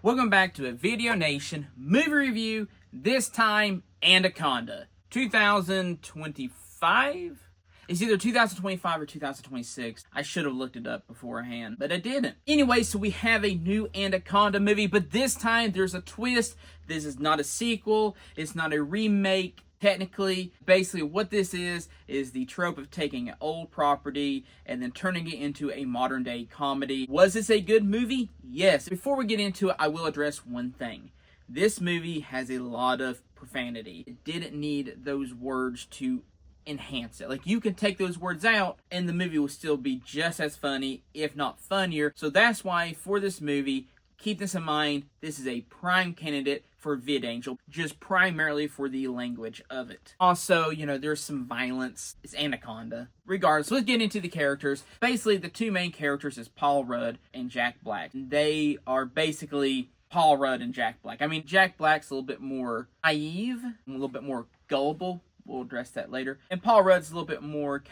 Welcome back to a Video Nation movie review, this time Anaconda, 2025? It's either 2025 or 2026. I should have looked it up beforehand, but I didn't. Anyway, so we have a new Anaconda movie, but this time there's a twist. This is not a sequel. It's not a remake. Technically, basically what this is the trope of taking an old property and then turning it into a modern day comedy. Was this a good movie? Yes. Before we get into it, I will address one thing. This movie has a lot of profanity. It didn't need those words to enhance it. Like, you can take those words out and the movie will still be just as funny, if not funnier. So that's why for this movie, keep this in mind, this is a prime candidate for VidAngel, just primarily for the language of it. Also, there's some violence. It's Anaconda. Regardless, let's get into the characters. Basically, the two main characters is Paul Rudd and Jack Black. They are basically Paul Rudd and Jack Black. I mean, Jack Black's a little bit more naive, a little bit more gullible. We'll address that later. And Paul Rudd's a little bit more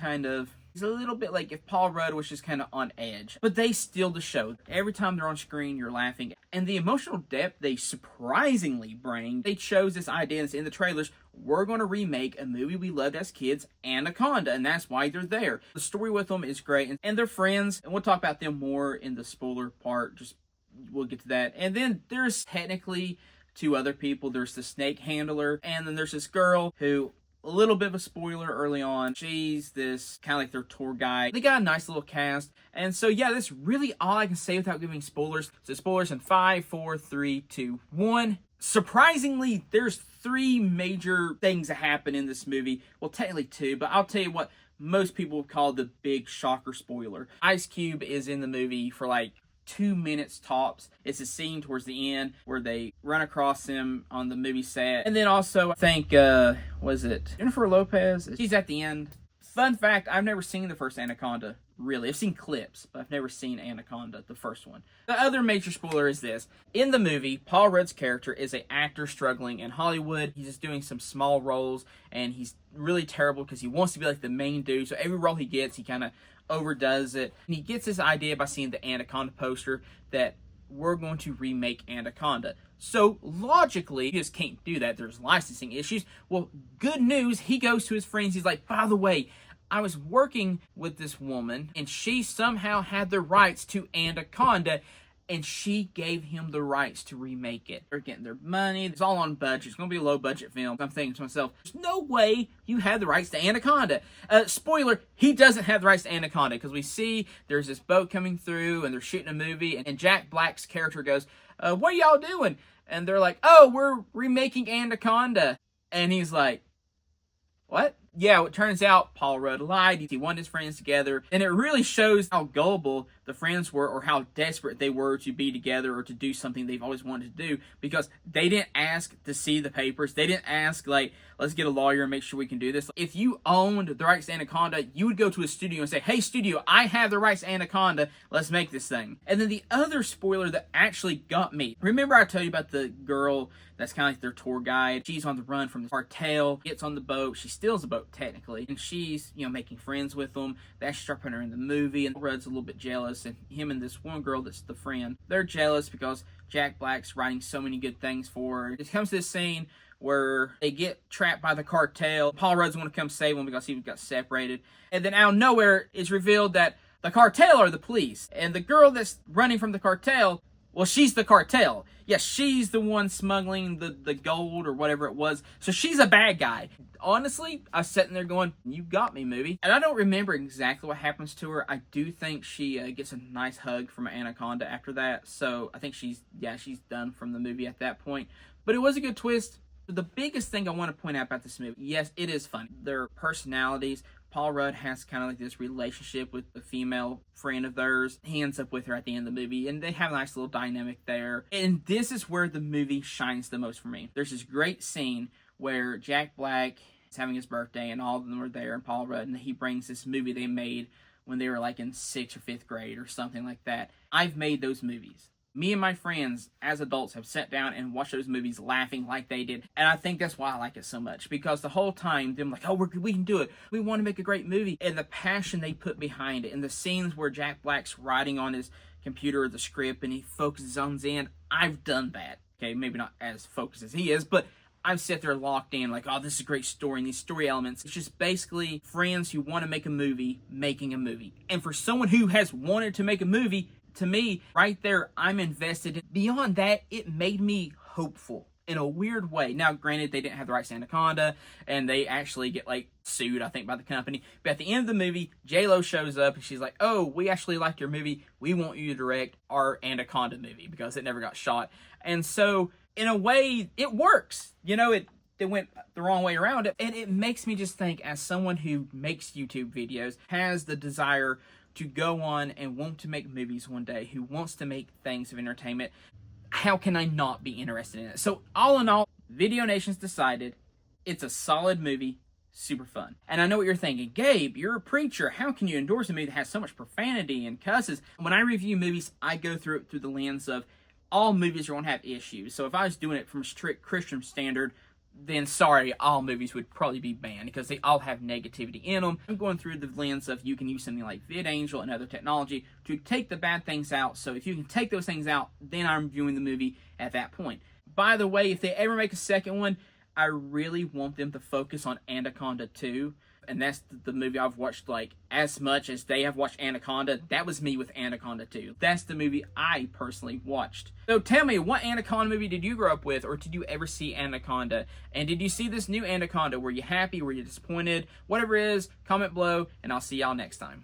he's a little bit like if Paul Rudd was just kind of on edge. But they steal the show. Every time they're on screen, you're laughing. And the emotional depth they surprisingly bring. They chose this idea, and it's in the trailers. We're going to remake a movie we loved as kids, Anaconda, and that's why they're there. The story with them is great, and they're friends, and we'll talk about them more in the spoiler part. We'll get to that. And then there's technically two other people. There's the snake handler, and then there's this girl who... A little bit of a spoiler early on. She's this kind of like their tour guide. They got a nice little cast. And so, yeah, that's really all I can say without giving spoilers. So spoilers in 5, 4, 3, 2, 1. Surprisingly, there's 3 major things that happen in this movie. Well, technically 2, but I'll tell you what most people would call the big shocker spoiler. Ice Cube is in the movie for like 2 minutes tops. It's a scene towards the end where they run across him on the movie set. And then also, I think, was it Jennifer Lopez? She's at the end. Fun fact, I've never seen the first Anaconda, really. I've seen clips, but I've never seen Anaconda, the first one. The other major spoiler is this. In the movie, Paul Rudd's character is an actor struggling in Hollywood. He's just doing some small roles, and he's really terrible because he wants to be like the main dude. So every role he gets, he kind of overdoes it. And he gets this idea by seeing the Anaconda poster that we're going to remake Anaconda. So logically, you just can't do that. There's licensing issues. Well, good news, he goes to his friends. He's like, by the way, I was working with this woman and she somehow had the rights to Anaconda, and she gave him the rights to remake it. They're getting their money. It's all on budget. It's going to be a low-budget film. I'm thinking to myself, there's no way you have the rights to Anaconda. Spoiler, he doesn't have the rights to Anaconda, because we see there's this boat coming through, and they're shooting a movie, and Jack Black's character goes, what are y'all doing? And they're like, oh, we're remaking Anaconda. And he's like, what? Yeah, it turns out Paul Rudd lied. He wanted his friends together. And it really shows how gullible the friends were, or how desperate they were to be together or to do something they've always wanted to do, because they didn't ask to see the papers. They didn't ask, like, let's get a lawyer and make sure we can do this. If you owned the rights to Anaconda, you would go to a studio and say, hey, studio, I have the rights to Anaconda. Let's make this thing. And then the other spoiler that actually got me. Remember I told you about the girl that's kind of like their tour guide? She's on the run from the cartel, gets on the boat. She steals the boat, technically. And she's, making friends with them. They actually start putting her in the movie, and Rudd's a little bit jealous. And him and this one girl that's the friend, they're jealous because Jack Black's writing so many good things for her. It comes to this scene where they get trapped by the cartel. Paul Rudd's going to come save them because he got separated. And then out of nowhere, it's revealed that the cartel are the police. And the girl that's running from the cartel, well, she's the cartel. Yes, she's the one smuggling the gold or whatever it was. So she's a bad guy. Honestly, I was sitting there going, you got me, movie. And I don't remember exactly what happens to her. I do think she gets a nice hug from Anaconda after that. So I think she's done from the movie at that point. But it was a good twist. The biggest thing I want to point out about this movie, yes, it is funny. Their personalities. Paul Rudd has kind of like this relationship with a female friend of theirs. He ends up with her at the end of the movie, and they have a nice little dynamic there. And this is where the movie shines the most for me. There's this great scene where Jack Black is having his birthday, and all of them are there, and Paul Rudd, and he brings this movie they made when they were like in 6th or 5th grade or something like that. I've made those movies. Me and my friends, as adults, have sat down and watched those movies laughing like they did. And I think that's why I like it so much. Because the whole time, them like, oh, we can do it. We want to make a great movie. And the passion they put behind it. And the scenes where Jack Black's writing on his computer the script and he focuses on the end. I've done that. Okay, maybe not as focused as he is, but I've sat there locked in like, oh, this is a great story, and these story elements. It's just basically friends who want to make a movie making a movie. And for someone who has wanted to make a movie, to me, right there, I'm invested. Beyond that, it made me hopeful in a weird way. Now, granted, they didn't have the rights to Anaconda, and they actually get, like, sued, I think, by the company. But at the end of the movie, J-Lo shows up, and she's like, oh, we actually liked your movie. We want you to direct our Anaconda movie, because it never got shot. And so, in a way, it works. You know, it went the wrong way around it. And it makes me just think, as someone who makes YouTube videos, has the desire to go on and want to make movies one day, who wants to make things of entertainment, how can I not be interested in it? So all in all, Video Nation's decided it's a solid movie, super fun. And I know what you're thinking, Gabe, you're a preacher. How can you endorse a movie that has so much profanity and cusses? When I review movies, I go through it through the lens of all movies are going to have issues. So if I was doing it from a strict Christian standard, then sorry, all movies would probably be banned because they all have negativity in them. I'm going through the lens of you can use something like VidAngel and other technology to take the bad things out. So if you can take those things out, then I'm viewing the movie at that point. By the way, if they ever make a second one, I really want them to focus on Anaconda 2. And that's the movie I've watched, like, as much as they have watched Anaconda. That was me with Anaconda 2. That's the movie I personally watched. So tell me, what Anaconda movie did you grow up with, or did you ever see Anaconda? And did you see this new Anaconda? Were you happy? Were you disappointed? Whatever it is, comment below, and I'll see y'all next time.